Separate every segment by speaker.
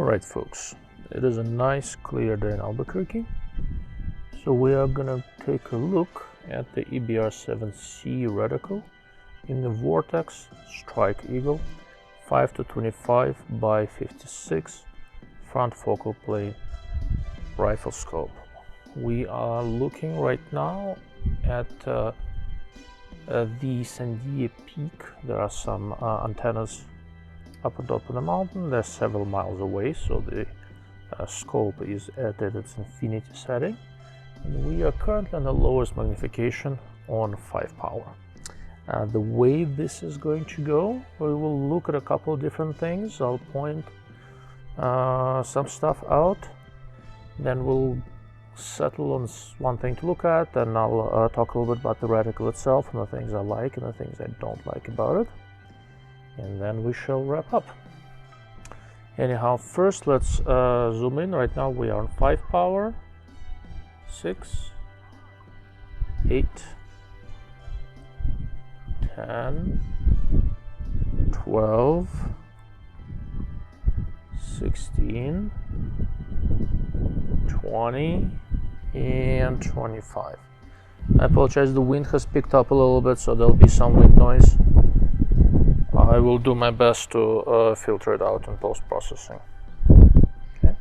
Speaker 1: Alright folks, it is a nice clear day in Albuquerque, so we are gonna take a look at the EBR-7C reticle in the Vortex Strike Eagle 5-25 by 56 front focal plane rifle scope. We are looking right now at the Sandia Peak. There are some antennas up on top of the mountain. They're several miles away, so the scope is at its infinity setting. And we are currently on the lowest magnification on 5 power. The way this is going to go, we will look at a couple of different things. I'll point some stuff out, then we'll settle on one thing to look at, and I'll talk a little bit about the reticle itself and the things I like and the things I don't like about it, and then we shall wrap up. Anyhow, first let's zoom in. Right now we are on 5 power, 6, 8, 10, 12, 16, 20, and 25. I apologize, the wind has picked up a little bit, so there'll be some wind noise. I will do my best to filter it out in post-processing. Okay.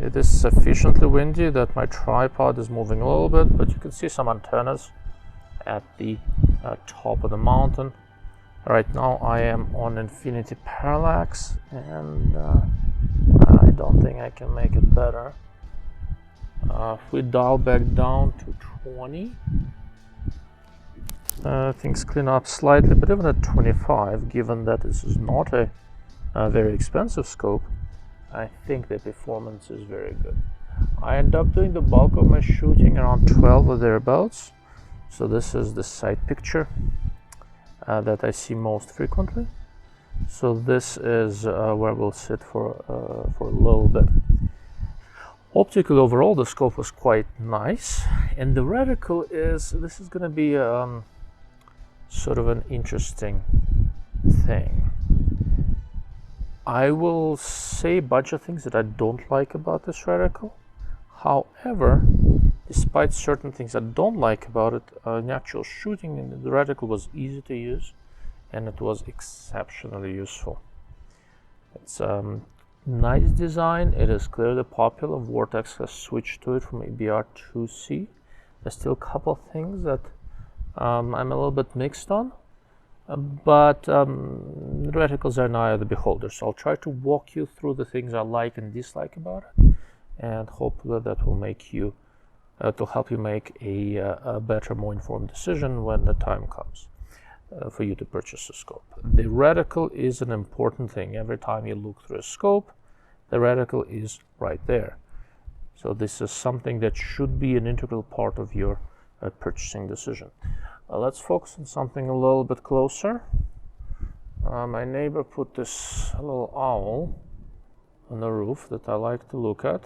Speaker 1: It is sufficiently windy that my tripod is moving a little bit, but you can see some antennas at the top of the mountain. Right now I am on infinity parallax, and I don't think I can make it better. If we dial back down to 20, things clean up slightly, but even at 25, given that this is not a very expensive scope, I think the performance is very good. I end up doing the bulk of my shooting around 12 or thereabouts, so this is the side picture that I see most frequently. So this is where we'll sit for a little bit. Optically, overall, the scope was quite nice, and the reticle is going to be sort of an interesting thing. I will say a bunch of things that I don't like about this reticle. However, despite certain things I don't like about it, in actual shooting, the reticle was easy to use, and it was exceptionally useful. It's nice design. It is clearly popular. Vortex has switched to it from EBR-2C. There's still a couple of things that I'm a little bit mixed on, but reticles are an eye of the beholder, so I'll try to walk you through the things I like and dislike about it, and hopefully that will make you to help you make a better, more informed decision when the time comes for you to purchase a scope. The reticle is an important thing. Every time you look through a scope, the reticle is right there. So this is something that should be an integral part of your purchasing decision. Let's focus on something a little bit closer. My neighbor put this little owl on the roof that I like to look at.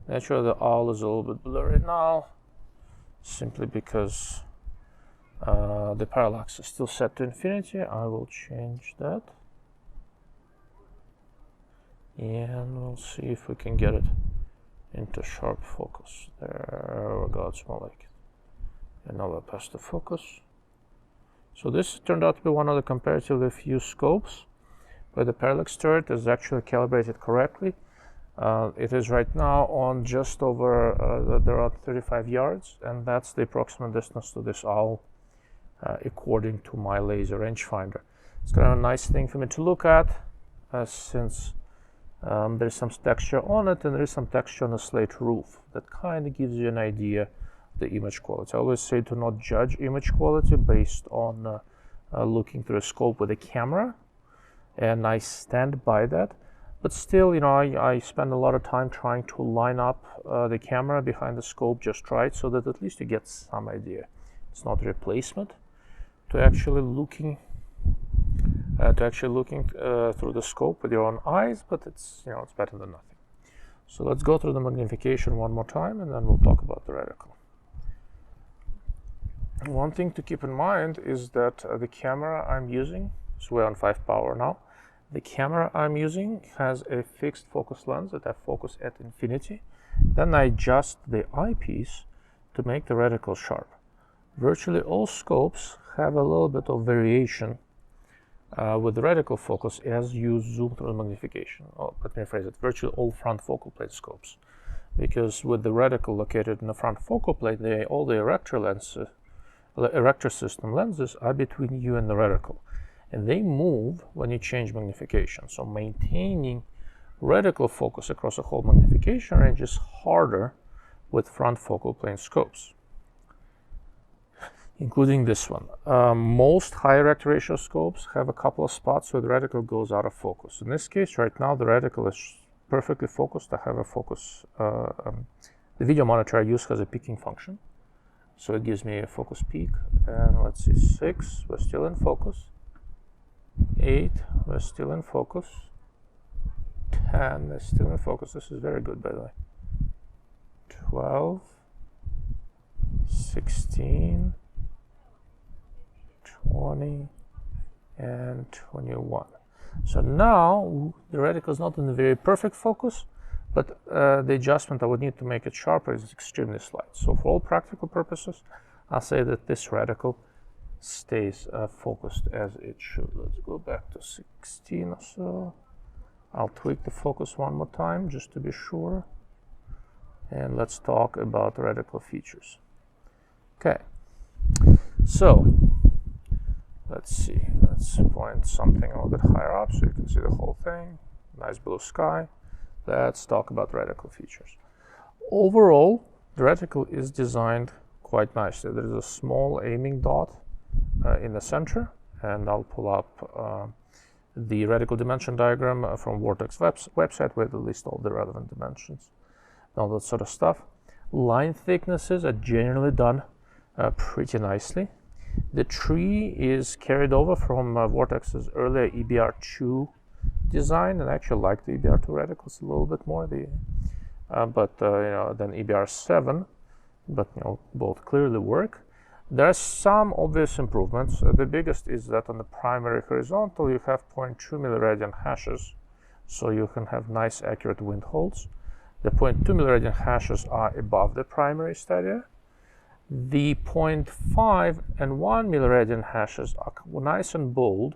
Speaker 1: Naturally, the owl is a little bit blurry now, simply because the parallax is still set to infinity. I will change that, and we'll see if we can get it into sharp focus. There we go, it's more like it. And now we'll pass the focus. So this turned out to be one of the comparatively few scopes where the parallax turret is actually calibrated correctly. It is right now on just over around 35 yards, and that's the approximate distance to this owl according to my laser rangefinder. It's kind of a nice thing for me to look at, since there's some texture on it, and there is some texture on the slate roof that kind of gives you an idea of the image quality. I always say to not judge image quality based on looking through a scope with a camera, and I stand by that. But still, you know, I spend a lot of time trying to line up the camera behind the scope just right, so that at least you get some idea. It's not a replacement to actually looking through the scope with your own eyes, but it's, you know, it's better than nothing. So let's go through the magnification one more time, and then we'll talk about the reticle. One thing to keep in mind is that the camera I'm using, so we're on 5 power now, The camera I'm using has a fixed focus lens that I focus at infinity. Then I adjust the eyepiece to make the reticle sharp. Virtually all scopes have a little bit of variation with the reticle focus as you zoom through the magnification. Oh, let me rephrase it. Virtually all front focal plate scopes. Because with the reticle located in the front focal plate, all the erector system lenses are between you and the reticle. And they move when you change magnification. So maintaining reticle focus across the whole magnification range is harder with front focal plane scopes, including this one. Most high erector ratio scopes have a couple of spots where the reticle goes out of focus. In this case, right now, the reticle is perfectly focused. I have a focus. The video monitor I use has a peaking function, so it gives me a focus peak. And let's see, 6, we're still in focus. 8, we're still in focus. 10, they're still in focus. This is very good, by the way. 12, 16, 20, and 21. So now the reticle is not in a very perfect focus, but the adjustment I would need to make it sharper is extremely slight. So for all practical purposes, I'll say that this reticle stays focused as it should. Let's go back to 16 or so. I'll tweak the focus one more time just to be sure. And let's talk about reticle features. Okay, so let's see. Let's point something a little bit higher up so you can see the whole thing. Nice blue sky. Let's talk about reticle features. Overall, the reticle is designed quite nicely. There is a small aiming dot in the center, and I'll pull up the reticle dimension diagram from Vortex website where they list all the relevant dimensions, all that sort of stuff. Line thicknesses are generally done pretty nicely. The tree is carried over from Vortex's earlier EBR-2 design, and I actually like the EBR-2 reticles a little bit more, than EBR-7, but both clearly work. There are some obvious improvements. The biggest is that on the primary horizontal you have 0.2 milliradian hashes, so you can have nice accurate wind holds. The 0.2 milliradian hashes are above the primary stadia. The 0.5 and 1 milliradian hashes are nice and bold,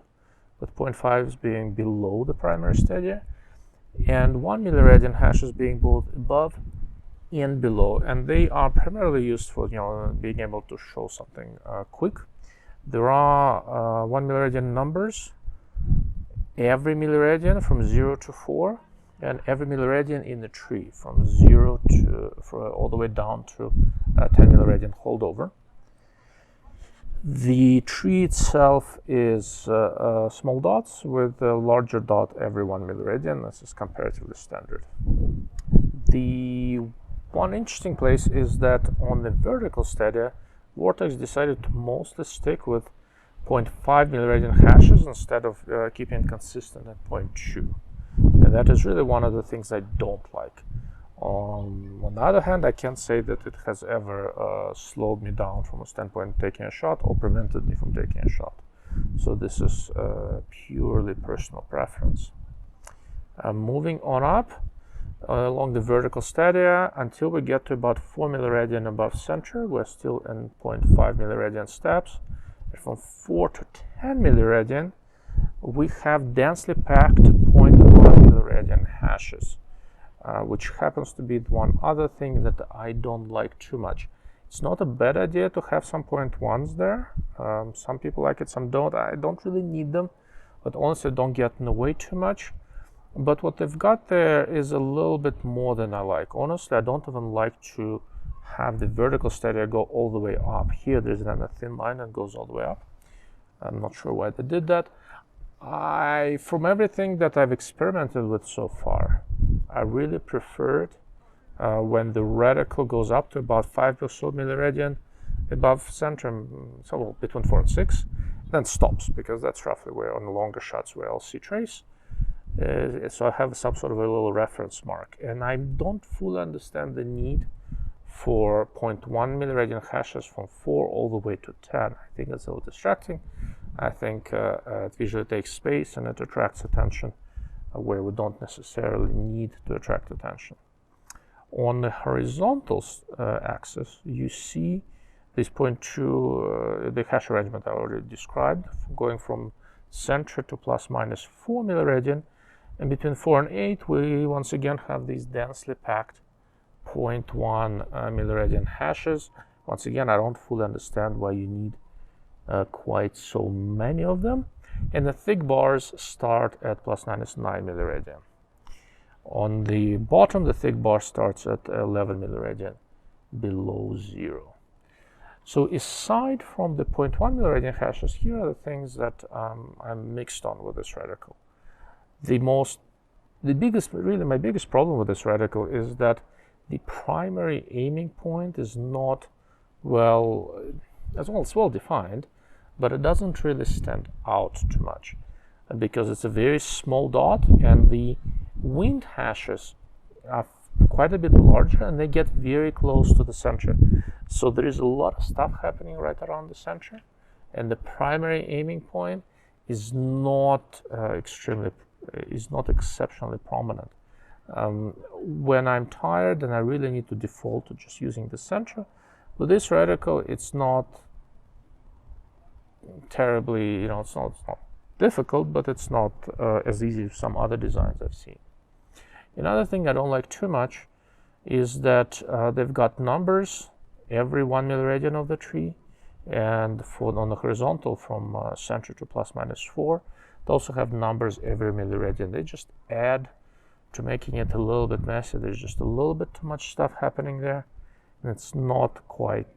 Speaker 1: with 0.5s being below the primary stadia, and 1 milliradian hashes being both above and below, and they are primarily used for being able to show something quick. There are 1 milliradian numbers every milliradian from 0 to 4, and every milliradian in the tree from 0 to all the way down to 10 milliradian holdover. The tree itself is small dots with a larger dot every 1 milliradian. This is comparatively standard. The one interesting place is that on the vertical stadia, Vortex decided to mostly stick with 0.5 milliradian hashes instead of keeping it consistent at 0.2. And that is really one of the things I don't like. On the other hand, I can't say that it has ever slowed me down from a standpoint of taking a shot or prevented me from taking a shot. So this is purely personal preference. Moving on up along the vertical stadia until we get to about 4 milliradian above center, we're still in 0.5 milliradian steps. And from 4 to 10 milliradian, we have densely packed 0.1 milliradian hashes. Which happens to be one other thing that I don't like too much. It's not a bad idea to have some 0.1s there. Some people like it, some don't. I don't really need them, but honestly don't get in the way too much. But what they've got there is a little bit more than I like. Honestly, I don't even like to have the vertical stadia go all the way up. Here there's then a thin line that goes all the way up. I'm not sure why they did that. From everything that I've experimented with so far, I really prefer it when the reticle goes up to about 5 or so milliradian above center, so between 4 and 6, then stops, because that's roughly where on the longer shots where I'll see trace. So I have some sort of a little reference mark, and I don't fully understand the need for 0.1 milliradian hashes from 4 all the way to 10. I think that's a little distracting. I think it visually takes space and it attracts attention where we don't necessarily need to attract attention. On the horizontal axis, you see this point to the hash arrangement I already described, going from center to plus minus 4 milliradian, and between 4 and 8 we once again have these densely packed 0.1 milliradian hashes. Once again, I don't fully understand why you need quite so many of them, and the thick bars start at plus minus 9 milliradian. On the bottom, the thick bar starts at 11 milliradian below 0. So aside from the 0.1 milliradian hashes, here are the things that I'm mixed on with this reticle. My biggest problem with this reticle is that the primary aiming point is not it's well defined, but it doesn't really stand out too much because it's a very small dot, and the wind hashes are quite a bit larger and they get very close to the center. So there is a lot of stuff happening right around the center, and the primary aiming point is not exceptionally prominent. When I'm tired and I really need to default to just using the center, with this reticle, it's not terribly, it's not difficult, but it's not as easy as some other designs I've seen. Another thing I don't like too much is that they've got numbers every 1 milliradian of the tree, and on the horizontal from center to plus minus 4, they also have numbers every milliradian. They just add to making it a little bit messy. There's just a little bit too much stuff happening there, and it's not quite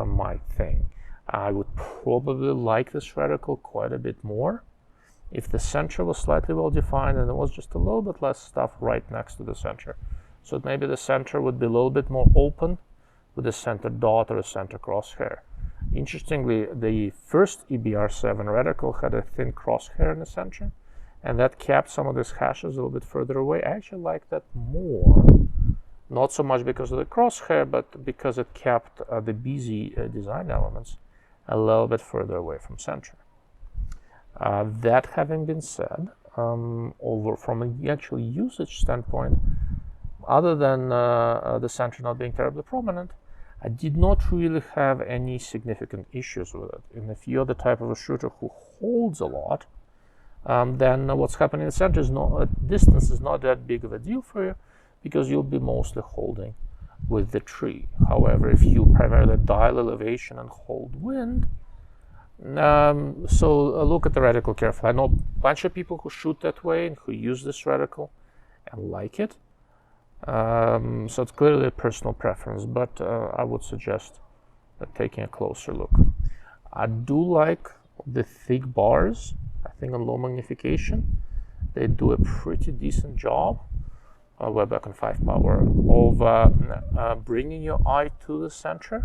Speaker 1: my thing. I would probably like this reticle quite a bit more if the center was slightly well defined and there was just a little bit less stuff right next to the center. So maybe the center would be a little bit more open with a center dot or a center crosshair. Interestingly, the first EBR-7 reticle had a thin crosshair in the center, and that kept some of these hashes a little bit further away. I actually like that more. Not so much because of the crosshair, but because it kept the busy design elements a little bit further away from center. That having been said, from an actual usage standpoint, other than the center not being terribly prominent, I did not really have any significant issues with it. And if you're the type of a shooter who holds a lot, then what's happening in the center is distance is not that big of a deal for you, because you'll be mostly holding with the tree. However, if you primarily dial elevation and hold wind, so look at the reticle carefully. I know a bunch of people who shoot that way and who use this reticle and like it. So it's clearly a personal preference, but I would suggest taking a closer look. I do like the thick bars. I think on low magnification, they do a pretty decent job. We're back on 5 power of bringing your eye to the center.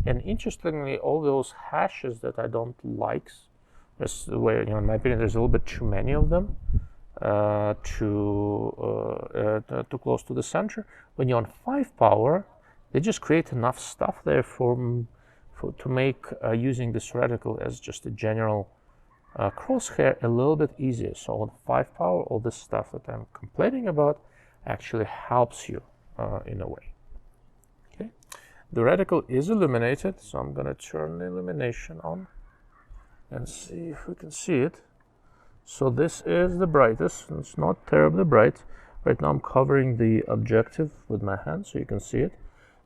Speaker 1: And interestingly, all those hashes that I don't like, where in my opinion there's a little bit too many of them, too close to the center. When you're on 5 power, they just create enough stuff there to make using this reticle as just a general crosshair a little bit easier. So on 5 power, all this stuff that I'm complaining about actually helps you in a way. Okay, the reticle is illuminated, so I'm going to turn the illumination on and see if we can see it. So this is the brightest. It's not terribly bright. Right now I'm covering the objective with my hand so you can see it.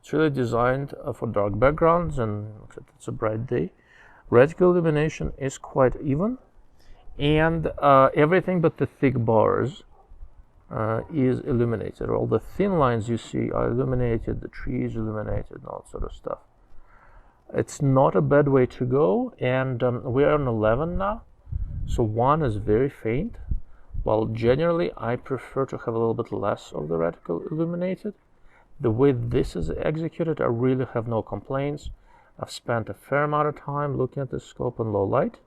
Speaker 1: It's really designed for dark backgrounds, and it's a bright day. Reticle illumination is quite even, and everything but the thick bars is illuminated. All the thin lines you see are illuminated, the tree is illuminated, and all sort of stuff. It's not a bad way to go, and we're on 11 now, so 1 is very faint, while generally I prefer to have a little bit less of the reticle illuminated. The way this is executed, I really have no complaints. I've spent a fair amount of time looking at the scope in low light,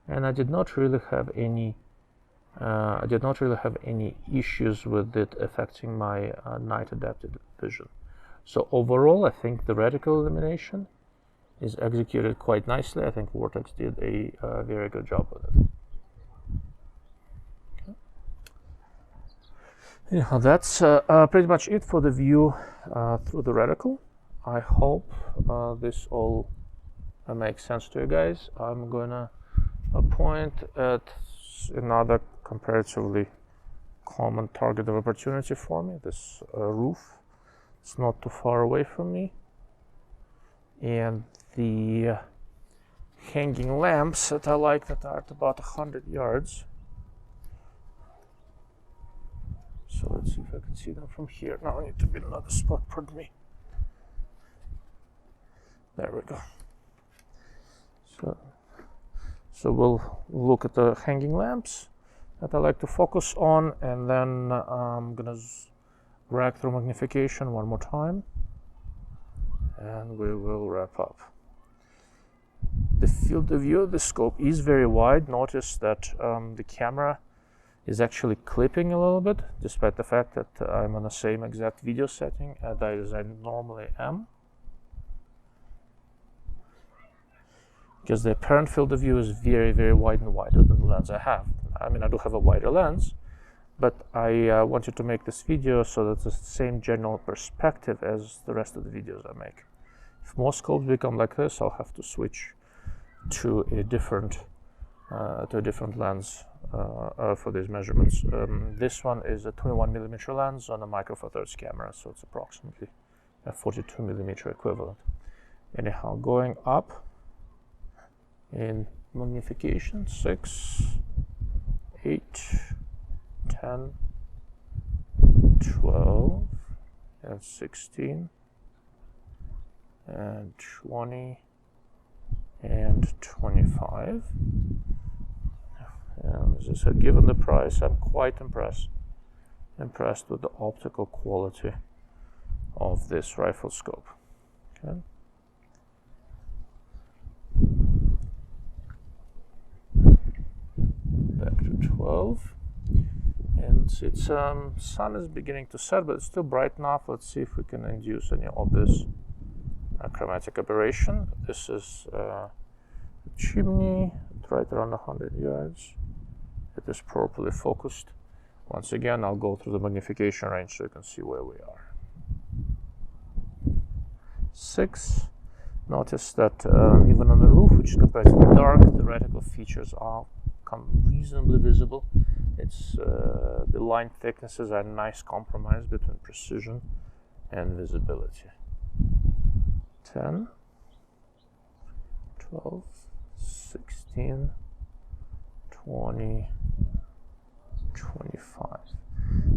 Speaker 1: and I did not really have any issues with it affecting my night adapted vision. So overall, I think the reticle illumination is executed quite nicely. I think Vortex did a very good job with it. Okay. Anyhow, that's pretty much it for the view through the reticle. I hope this all makes sense to you guys. I'm gonna point at another comparatively common target of opportunity for me, this roof. It's not too far away from me, and the hanging lamps that I like that are at about 100 yards. So let's see if I can see them from here. Now I need to be in another spot, pardon me. There we go. So we'll look at the hanging lamps that I like to focus on, and then I'm gonna drag through magnification one more time, and we will wrap up. The field of view of the scope is very wide. Notice that the camera is actually clipping a little bit, despite the fact that I'm on the same exact video setting as I normally am. Because the apparent field of view is very, very wide and wider than the lens I have. I mean, I do have a wider lens, but I wanted to make this video so that it's the same general perspective as the rest of the videos I make. If more scopes become like this, I'll have to switch to a different lens for these measurements. This one is a 21mm lens on a micro four thirds camera, so it's approximately a 42mm equivalent. Anyhow, going up in magnification, 6, 8, 10, 12, and 16, and 20, and 25. And as I said, given the price, I'm quite impressed with the optical quality of this rifle scope. Okay. Back to 12, and its sun is beginning to set, but it's still bright enough. Let's see if we can induce any obvious chromatic aberration. This is a chimney right around 100 yards. It is properly focused. Once again, I'll go through the magnification range so you can see where we are. 6. Notice that even on the roof, which is comparatively dark, the reticle features are reasonably visible. It's the line thicknesses are a nice compromise between precision and visibility. 10, 12, 16, 20, 25.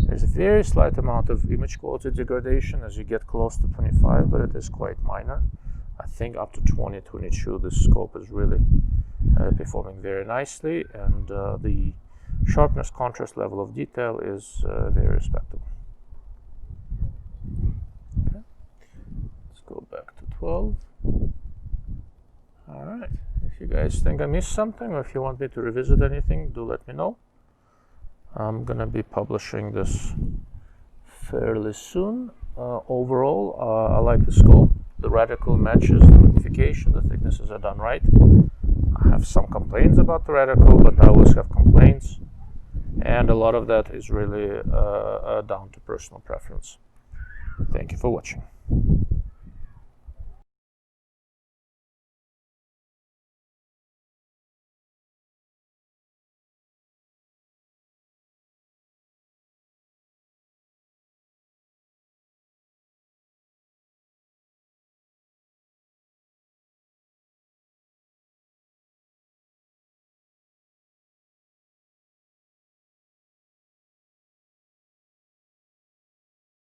Speaker 1: There's a very slight amount of image quality degradation as you get close to 25, but it is quite minor. I think up to 20, 22, the scope is really performing very nicely, and the sharpness contrast level of detail is very respectable. Okay. Let's go back to 12. Alright, if you guys think I missed something, or if you want me to revisit anything, do let me know. I'm gonna be publishing this fairly soon. Overall, I like the scope. The reticle matches the magnification, the thicknesses are done right. I have some complaints about the reticle, but I always have complaints, and a lot of that is really down to personal preference. Thank you for watching.